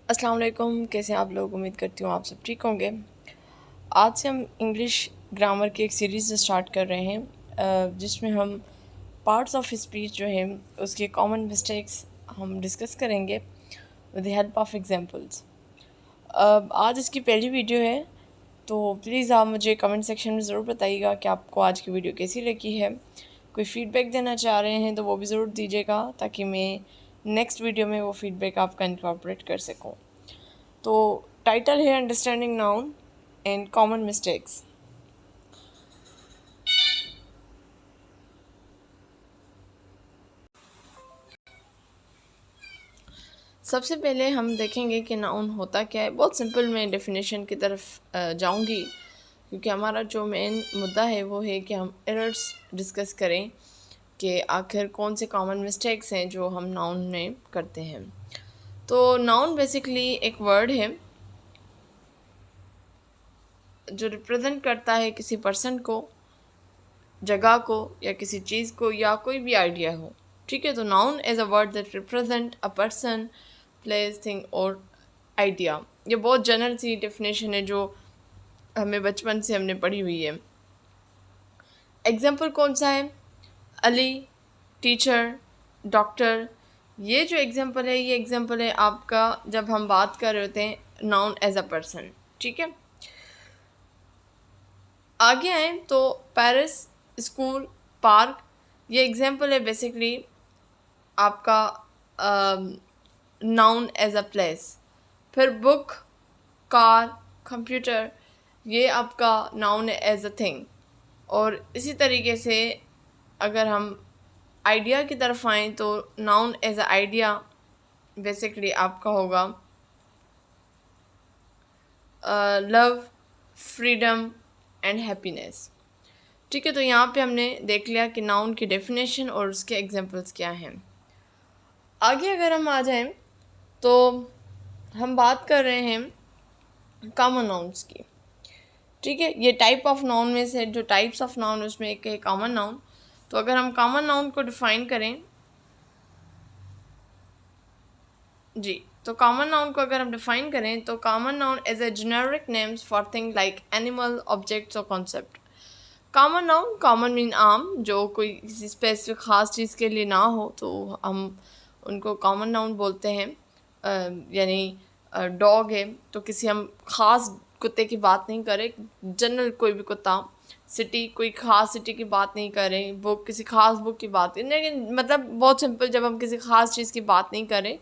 अस्सलाम वालेकुम। कैसे हैं आप लोग? उम्मीद करती हूँ आप सब ठीक होंगे। आज से हम इंग्लिश ग्रामर की एक सीरीज़ स्टार्ट कर रहे हैं जिसमें हम पार्ट्स ऑफ स्पीच जो हैं उसके कॉमन मिस्टेक्स हम डिस्कस करेंगे with the help of examples. आज इसकी पहली वीडियो है, तो प्लीज़ आप मुझे कमेंट सेक्शन में ज़रूर बताइएगा कि आपको आज की वीडियो कैसी लगी है। कोई फ़ीडबैक देना चाह रहे हैं तो वो भी ज़रूर दीजिएगा ताकि मैं नेक्स्ट वीडियो में वो फ़ीडबैक आपका इनकॉर्पोरेट कर सकूँ। तो टाइटल है understanding noun and common mistakes. सबसे पहले हम देखेंगे कि नाउन होता क्या है। बहुत सिंपल, मैं डेफिनेशन की तरफ जाऊंगी क्योंकि हमारा जो मेन मुद्दा है वो है कि हम एरर्स डिस्कस करें कि आखिर कौन से कॉमन मिस्टेक्स हैं जो हम नाउन में करते हैं। तो नाउन बेसिकली एक वर्ड है जो रिप्रेजेंट करता है किसी पर्सन को, जगह को या किसी चीज़ को या कोई भी आइडिया हो। ठीक है, तो noun as a word that represent a person, place, thing और आइडिया। ये बहुत जनरल सी डेफिनेशन है जो हमें बचपन से हमने पढ़ी हुई है। एग्जाम्पल कौन सा है? Ali, teacher, doctor. ये जो एग्जाम्पल है ये एग्जाम्पल है आपका जब हम बात कर रहे होते हैं नाउन एज अ पर्सन। ठीक है, आगे आए तो पेरिस, स्कूल, पार्क, ये एग्जाम्पल है बेसिकली आपका नाउन एज अ प्लेस। फिर बुक, कार, कंप्यूटर, ये आपका नाउन एज अ थिंग। और इसी तरीके से अगर हम आइडिया की तरफ आएँ तो noun as a idea basically आपका होगा लव, फ्रीडम एंड हैप्पीनेस। ठीक है, तो यहाँ पे हमने देख लिया कि नाउन की डेफिनेशन और उसके एग्जांपल्स क्या हैं। आगे अगर हम आ जाएं तो हम बात कर रहे हैं कॉमन नाउन्स की। ठीक है, ये टाइप ऑफ नाउन में से जो टाइप्स ऑफ नाउन उसमें एक है कॉमन नाउन। तो अगर हम कॉमन नाउन को डिफाइन करें जी, तो कॉमन नाउन को अगर हम डिफाइन करें तो common noun as a generic names for thing like animal, objects और concept. Common noun, common mean आम, जो कोई किसी स्पेसिफिक ख़ास चीज़ के लिए ना हो तो हम उनको कॉमन नाउन बोलते हैं। यानी डॉग है तो किसी हम ख़ास कुत्ते की बात नहीं करें, जनरल कोई भी कुत्ता। सिटी, कोई ख़ास सिटी की बात नहीं करें। बुक, किसी ख़ास बुक की बात नहीं, लेकिन मतलब बहुत सिंपल, जब हम किसी ख़ास चीज़ की बात नहीं करें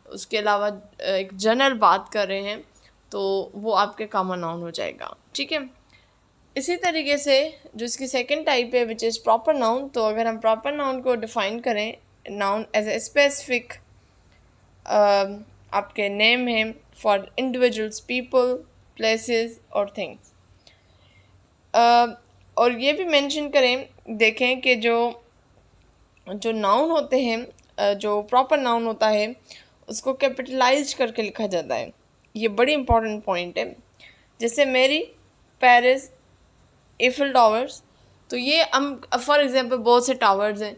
उसके अलावा एक जनरल बात कर रहे हैं तो वो आपके कॉमन नाउन हो जाएगा। ठीक है, इसी तरीके से जो इसकी सेकंड टाइप है विच इज़ प्रॉपर नाउन। तो अगर हम प्रॉपर नाउन को डिफाइन करें, नाउन एज ए स्पेसिफिक आपके नेम है फॉर इंडिविजुअल्स, पीपल, प्लेसेस और थिंग्स। और ये भी मेंशन करें, देखें कि जो जो नाउन होते हैं, जो प्रॉपर नाउन होता है उसको कैपिटलाइज करके लिखा जाता है। ये बड़ी इंपॉर्टेंट पॉइंट है। जैसे मेरी, पेरिस, एफिल टावर्स। तो ये हम फॉर एग्जांपल बहुत से टावर्स हैं,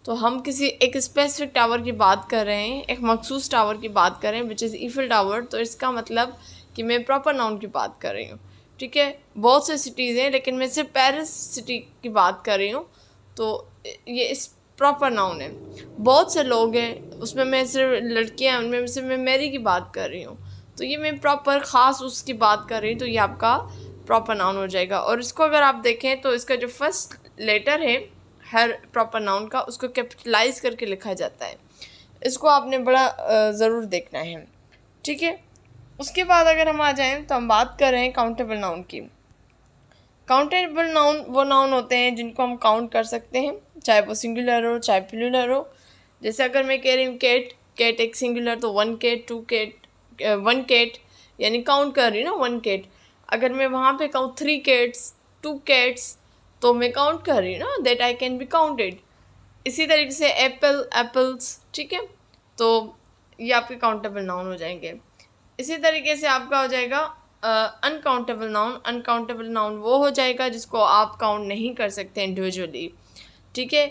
तो हम किसी एक स्पेसिफिक टावर की बात कर रहे हैं, एक मखसूस टावर की बात कर रहे हैं विच इज़ ईफिल टावर। तो इसका मतलब कि मैं प्रॉपर नाउन की बात कर रही हूँ। ठीक है, बहुत से सिटीज़ हैं लेकिन मैं सिर्फ पेरिस सिटी की बात कर रही हूँ, तो ये इस प्रॉपर नाउन है। बहुत से लोग हैं उसमें मैं सिर्फ लड़कियाँ, उनमें सिर्फ मैं मेरी की बात कर रही हूँ, तो ये मैं प्रॉपर ख़ास उसकी बात कर रही हूँ, तो ये आपका प्रॉपर नाउन हो जाएगा। और इसको अगर आप देखें तो इसका जो फर्स्ट लेटर है हर प्रॉपर नाउन का, उसको कैपिटलाइज करके लिखा जाता है। इसको आपने बड़ा ज़रूर देखना है। ठीक है, उसके बाद अगर हम आ जाएं तो हम बात कर रहे हैं काउंटेबल नाउन की। काउंटेबल नाउन वो नाउन होते हैं जिनको हम काउंट कर सकते हैं, चाहे वो सिंगुलर हो चाहे प्लूरल हो। जैसे अगर मैं कह रही हूँ केट, केट एक सिंगुलर तो one cat, two cat, one cat, यानी काउंट कर रही हूँ ना वन केट। अगर मैं वहाँ पे कहूँ थ्री केट्स, टू केट्स, तो मैं काउंट कर रही हूँ ना, that I can be counted. इसी तरीके से एप्पल, एप्पल्स। ठीक है, तो ये आपके काउंटेबल नाउन हो जाएंगे। इसी तरीके से आपका हो जाएगा अनकाउंटेबल नाउन। अनकाउंटेबल नाउन वो हो जाएगा जिसको आप काउंट नहीं कर सकते इंडिविजुअली। ठीक है,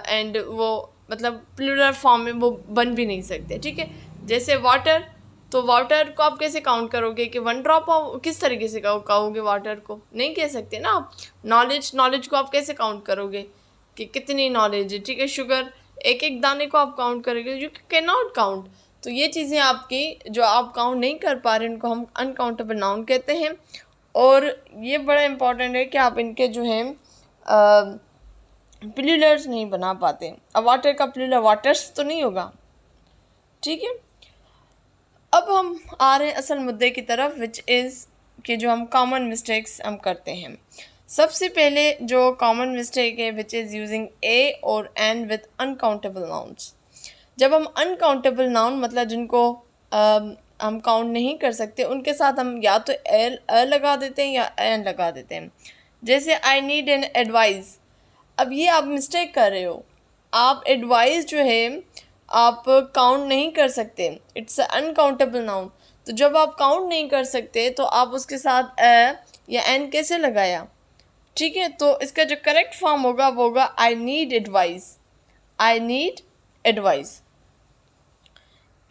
एंड वो मतलब प्लूरल फॉर्म में वो बन भी नहीं सकते। ठीक है, जैसे वाटर, तो वाटर को आप कैसे काउंट करोगे कि 1 ड्रॉप, किस तरीके से कहोगे वाटर को? नहीं कह सकते ना आप। नॉलेज को आप कैसे काउंट करोगे कि कितनी नॉलेज है, ठीक है। शुगर, एक एक दाने को आप काउंट करोगे, यू कैन नॉट काउंट। तो ये चीज़ें आपकी जो आप काउंट नहीं कर पा रहे, उनको हम अनकाउंटेबल नाउन कहते हैं। और ये बड़ा इम्पॉर्टेंट है कि आप इनके जो हैं प्लूरल्स नहीं बना पाते। अब वाटर का प्लूरल वाटर्स तो नहीं होगा, ठीक है। अब हम आ रहे हैं असल मुद्दे की तरफ, विच इज़ कि जो हम कॉमन मिस्टेक्स हम करते हैं। सबसे पहले जो कॉमन मिस्टेक है विच इज़ यूजिंग ए और एन विद अनकाउंटेबल नाउन्स। जब हम अनकाउंटेबल नाउन मतलब जिनको हम काउंट नहीं कर सकते, उनके साथ हम या तो ए लगा देते हैं या एन लगा देते हैं। जैसे आई नीड एन एडवाइस। अब ये आप मिस्टेक कर रहे हो। आप एडवाइस जो है आप काउंट नहीं कर सकते, इट्स अनकाउंटेबल नाउन। तो जब आप काउंट नहीं कर सकते तो आप उसके साथ ए या एन कैसे लगाया, ठीक है। तो इसका जो करेक्ट फॉर्म होगा वो होगा I need advice, I need advice.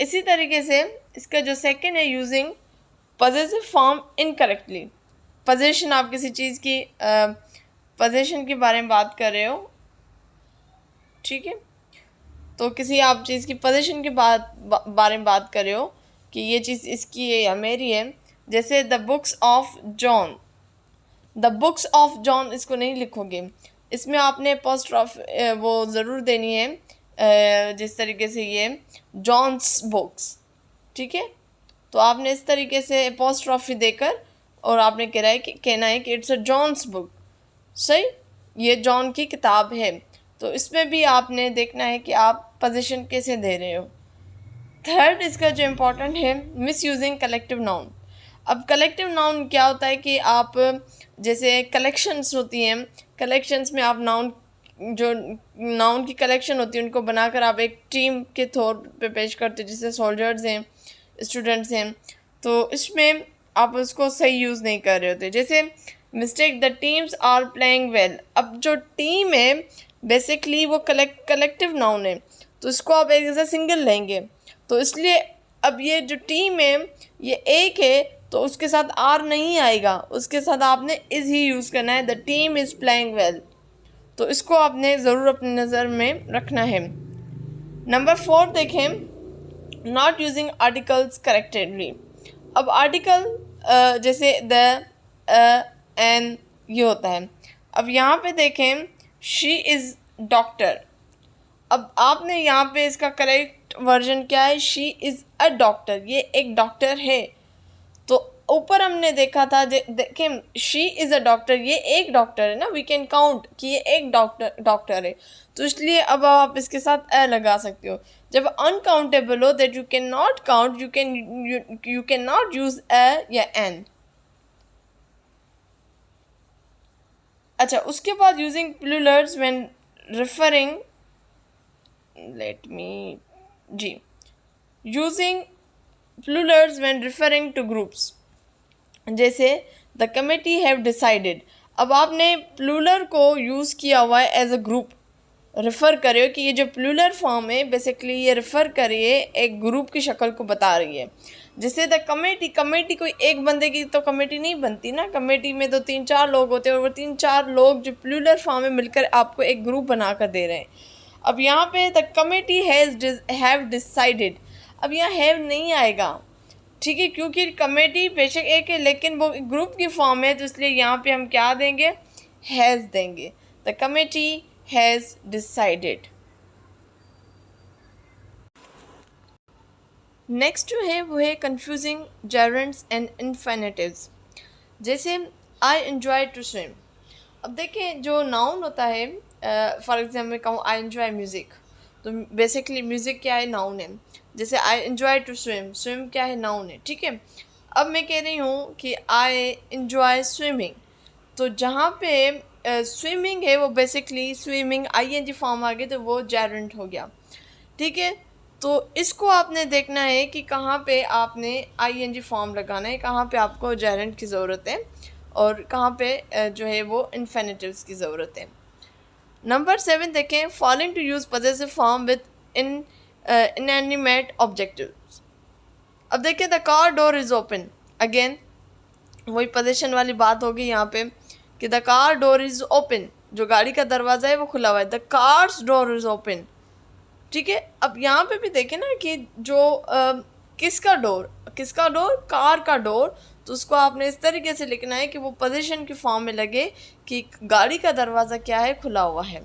इसी तरीके से इसका जो सेकंड है using possessive form incorrectly. Position, आप किसी चीज़ की पोजीशन के बारे में बात कर रहे हो, ठीक है। तो किसी आप चीज़ की पोजीशन के बारे में बात कर रहे हो कि ये चीज़ इसकी है या मेरी है। जैसे the books of John, the books of John इसको नहीं लिखोगे, इसमें आपने अपोस्ट्रोफी वो ज़रूर देनी है, जिस तरीके से ये जॉन्स बुक्स, ठीक है। तो आपने इस तरीके से अपोस्ट्रोफी देकर और आपने कहना है कि इट्स अ जॉन्स बुक, सही, ये जॉन की किताब है। तो इसमें भी आपने देखना है कि आप पोजीशन कैसे दे रहे हो। थर्ड इसका जो इम्पोर्टेंट है मिस यूजिंग कलेक्टिव नाउन। अब कलेक्टिव नाउन क्या होता है कि आप जैसे कलेक्शंस होती हैं, कलेक्शंस में आप नाउन जो नाउन की कलेक्शन होती है उनको बनाकर आप एक टीम के तौर पे पेश करते हो, जैसे सोल्जर्स हैं, स्टूडेंट्स हैं। तो इसमें आप उसको सही यूज़ नहीं कर रहे होते। जैसे mistake, the teams are playing well. अब जो टीम है बेसिकली वो कलेक्टिव नाउन है, तो इसको आप एक जैसे सिंगल लेंगे। तो इसलिए अब ये जो टीम है ये एक है, तो उसके साथ आर नहीं आएगा, उसके साथ आपने इज़ ही यूज़ करना है, the team is playing well. तो इसको आपने ज़रूर अपनी नज़र में रखना है। नंबर 4 देखें, नॉट यूजिंग आर्टिकल्स करेक्टेडली। अब आर्टिकल जैसे द, एन, ये होता है। अब यहाँ पे देखें शी इज़ डॉक्टर। अब आपने यहाँ पे इसका करेक्ट वर्जन क्या है, शी इज़ अ डॉक्टर, ये एक डॉक्टर है। तो ऊपर हमने देखा था, देखें शी इज़ अ डॉक्टर, ये एक डॉक्टर है ना, वी कैन काउंट कि ये एक डॉक्टर है। तो इसलिए अब आप इसके साथ ए लगा सकते हो। जब अनकाउंटेबल हो that you can not count, you can not use a या एन। अच्छा, उसके बाद using plurals when referring, let me जी, using plurals when referring to groups. जैसे द कमेटी हैव डिसाइडेड। अब आपने प्लूरल को यूज़ किया हुआ है एज अ ग्रुप, रेफ़र करिए कि ये जो प्लूरल फॉर्म है बेसिकली ये रेफ़र करिए एक ग्रुप की शक्ल को बता रही है। जैसे द कमेटी, कमेटी कोई एक बंदे की तो कमेटी नहीं बनती ना, कमेटी में तो 3-4 लोग होते हैं, और वो 3-4 लोग जो प्लूरल फॉर्म में मिलकर आपको एक ग्रुप बना कर दे रहे हैं। अब यहाँ पे द कमेटी हैव डिसाइडेड, अब यहाँ हैव नहीं आएगा, ठीक है, क्योंकि कमेटी बेशक एक है लेकिन वो ग्रुप की फॉर्म है, तो इसलिए यहाँ पे हम क्या देंगे, हैज़ देंगे। The committee has decided. Next जो है वो है कंफ्यूजिंग जेरेंड्स एंड इन्फिनेटिव्स। जैसे आई एन्जॉय टू स्विम। अब देखें जो नाउन होता है, फॉर एग्जाम्पल कहूँ आई एन्जॉय म्यूज़िक, तो बेसिकली म्यूज़िक क्या है, नाउन है। जैसे I enjoy to swim, swim क्या है, नाउन है, ठीक है। अब मैं कह रही हूँ कि आई एन्जॉय स्विमिंग, तो जहाँ पे स्विमिंग है वो बेसिकली स्विमिंग आईएनजी फॉर्म आ गई तो वो जेरेंट हो गया, ठीक है। तो इसको आपने देखना है कि कहाँ पे आपने आईएनजी फॉर्म लगाना है, कहाँ पे आपको जेरेंट की ज़रूरत है और कहाँ पे जो है वो इन्फिनेटिव्स की ज़रूरत है। नंबर 7 देखें, falling to use possessive form with inanimate objectives. अब देखिए the car door is open, again वही पोजीशन वाली बात होगी यहाँ पे कि the car door is open, जो गाड़ी का दरवाज़ा है वो खुला हुआ है, the car's door is open. ठीक है, अब यहाँ पे भी देखें ना कि जो किसका डोर, कार का डोर, तो उसको आपने इस तरीके से लिखना है कि वो पोजीशन की फॉर्म में लगे कि गाड़ी का दरवाज़ा क्या है, खुला हुआ है।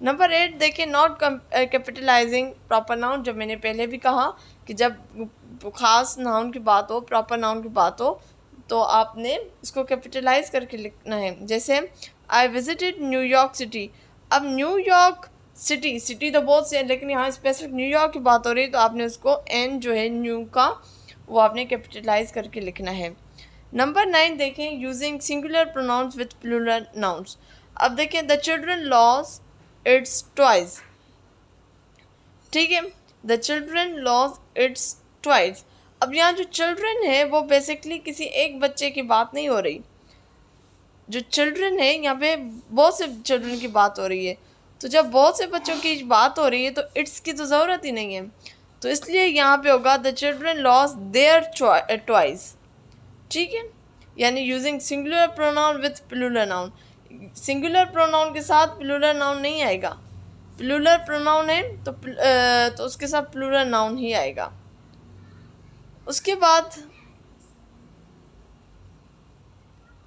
नंबर 8 देखिए नॉट कैपिटलाइजिंग प्रॉपर नाउन, जब मैंने पहले भी कहा कि जब ख़ास नाउन की बात हो, प्रॉपर नाउन की बात हो, तो आपने इसको कैपिटलाइज करके लिखना है। जैसे आई विजिटेड न्यूयॉर्क सिटी, अब न्यूयॉर्क सिटी तो बहुत से हैं, लेकिन यहाँ स्पेसिफिक न्यूयॉर्क की बात हो रही है, तो आपने उसको एन जो है न्यू का वो आपने कैपिटलाइज करके लिखना है। नंबर 9 देखें using singular pronouns with plural nouns. अब देखें the children loss its toys, ठीक है, the children loss its toys. अब यहाँ जो चिल्ड्रन है वो बेसिकली किसी एक बच्चे की बात नहीं हो रही, जो चिल्ड्रन है यहाँ पे बहुत से चिल्ड्रन की बात हो रही है, तो जब बहुत से बच्चों की बात हो रही है तो इट्स की तो ज़रूरत ही नहीं है, तो इसलिए यहाँ पे होगा the children loss their toys. ठीक है, यानी using singular pronoun with plural noun, singular pronoun के साथ प्लूरल नाउन नहीं आएगा, प्लूरल प्रोनाउन है तो उसके साथ प्लूरल नाउन ही आएगा। उसके बाद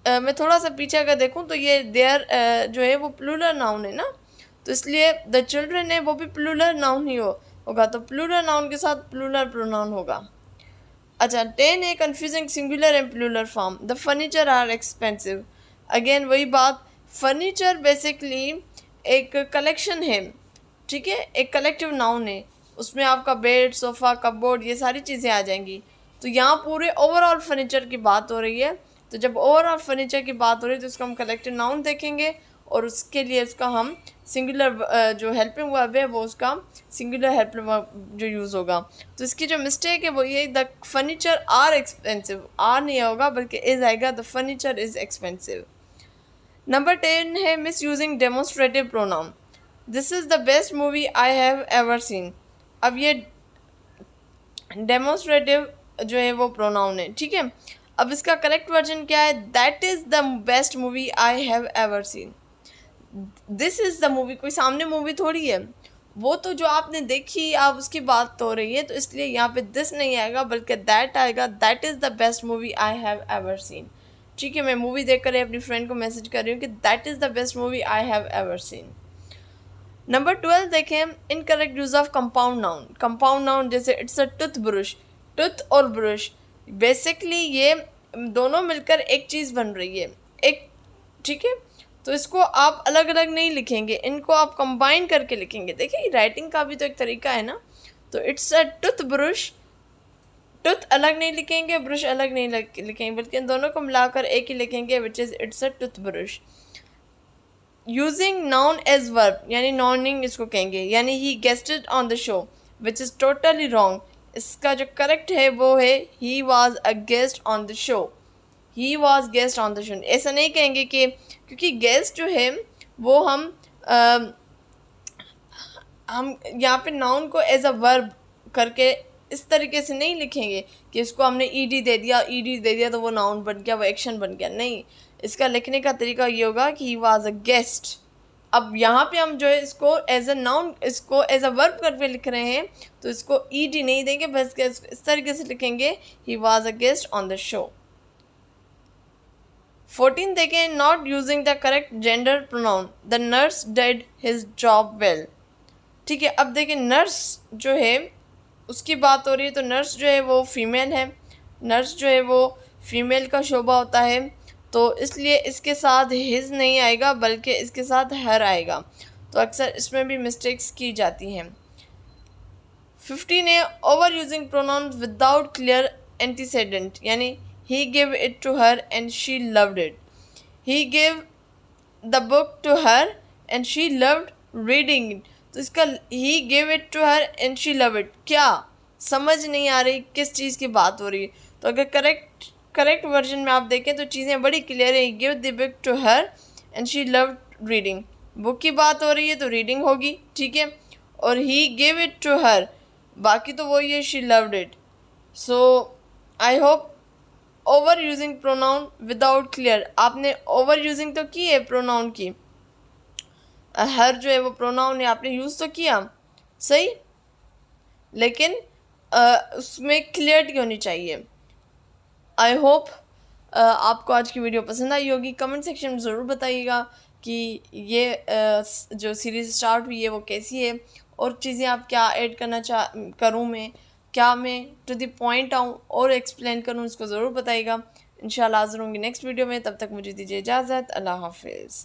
मैं थोड़ा सा पीछे अगर देखूं तो ये देयर जो है वो प्लूरल नाउन है ना, तो इसलिए द चिल्ड्रन है वो भी प्लूरल नाउन ही होगा, तो प्लूरल नाउन के साथ प्लूरल प्रोनाउन होगा। अच्छा 10 है confusing singular and plural form, the furniture are expensive. Again वही बात, फर्नीचर बेसिकली एक कलेक्शन है, ठीक है, एक कलेक्टिव नाउन है, उसमें आपका बेड, सोफ़ा, कपबोर्ड, ये सारी चीज़ें आ जाएंगी, तो यहाँ पूरे ओवरऑल फर्नीचर की बात हो रही है, तो जब ओवरऑल फर्नीचर की बात हो रही है तो उसका हम कलेक्टिव नाउन देखेंगे, और उसके लिए उसका हम सिंगुलर जो हेल्पिंग वर्ब है वो उसका सिंगुलर हेल्पिंग वर्ब जो यूज़ होगा। तो इसकी जो मिस्टेक है वो ये the furniture are expensive, are नहीं होगा बल्कि इज़ आएगा, the furniture is expensive. Number 10 है miss using demonstrative pronoun, this is the best movie I have ever seen. अब ये डेमोन्स्ट्रेटिव जो है वो प्रोनाउन है, ठीक है, अब इसका करेक्ट वर्जन क्या है, that is the best movie I have ever scene. This is the movie, कोई सामने मूवी थोड़ी है, वो तो जो आपने देखी आप उसकी बात तो हो रही है, तो इसलिए यहाँ पे दिस नहीं आएगा बल्कि दैट आएगा, that is the best movie I have ever scene. ठीक है, मैं मूवी देख कर अपनी फ्रेंड को मैसेज कर रही हूँ कि that is the best movie I have ever seen. Number 12 देखें incorrect use of compound noun, compound noun जैसे it's a tooth brush, tooth और ब्रश बेसिकली ये दोनों मिलकर एक चीज़ बन रही है, एक, ठीक है, तो इसको आप अलग अलग नहीं लिखेंगे, इनको आप कंबाइन करके लिखेंगे। देखिए राइटिंग का भी तो एक तरीका है ना, तो it's a tooth brush, tooth अलग नहीं लिखेंगे, ब्रश अलग नहीं लिखेंगे, बल्कि इन दोनों को मिलाकर एक ही लिखेंगे, which is it's a tooth brush. Using noun as verb, यानी नॉनिंग इसको कहेंगे, यानी he guested on the show, which is totally wrong. इसका जो करेक्ट है वो है he was a guest on the show, he was guest on the show. ऐसा नहीं कहेंगे कि, क्योंकि गेस्ट जो है वो हम यहाँ पे नाउन को एज अ वर्ब करके इस तरीके से नहीं लिखेंगे कि इसको हमने ईडी दे दिया तो वो नाउन बन गया, वो एक्शन बन गया, नहीं, इसका लिखने का तरीका ये होगा कि ही वाज अ गेस्ट। अब यहाँ पे हम जो है इसको एज अ नाउन, इसको एज अ वर्ब करके लिख रहे हैं, तो इसको ईडी नहीं देंगे, बस इस तरीके से लिखेंगे he was a guest on the show. 14 देखें not using the correct gender pronoun, the nurse did his job well. ठीक है, अब देखें नर्स जो है उसकी बात हो रही है, तो नर्स जो है वो फीमेल है, नर्स जो है वो फीमेल का शोबा होता है, तो इसलिए इसके साथ हिज नहीं आएगा बल्कि इसके साथ हर आएगा, तो अक्सर इसमें भी मिस्टेक्स की जाती हैं। 15 है over using pronouns without clear antecedent, यानी he give it to her and she loved it, he give the book to her and she loved reading it, तो इसका he give it to her and she love it, क्या समझ नहीं आ रही किस चीज़ की बात हो रही है, तो अगर करेक्ट वर्जन में आप देखें तो चीज़ें बड़ी क्लियर है, give the book to her and she love reading, book की बात हो रही है तो रीडिंग होगी, ठीक है, और ही गिव इट टू हर, बाकी तो वही है she loved it, so I hope over using pronoun without clear, आपने ओवर यूजिंग तो की है प्रोनाउन की, हर जो है वो प्रोनाउन है आपने यूज़ तो किया सही, लेकिन उसमें क्लियरिटी होनी चाहिए। आई होप आपको आज की वीडियो पसंद आई होगी। कमेंट सेक्शन में ज़रूर बताइएगा कि ये जो सीरीज़ स्टार्ट हुई है वो कैसी है, और चीज़ें आप क्या ऐड करना करूँ मैं, क्या मैं टू द पॉइंट आऊँ और एक्सप्लेन करूँ, इसको ज़रूर बताइएगा। इंशाल्लाह हाज़िर होंगी नेक्स्ट वीडियो में, तब तक मुझे दीजिए इजाज़त। अल्लाह हाफिज़।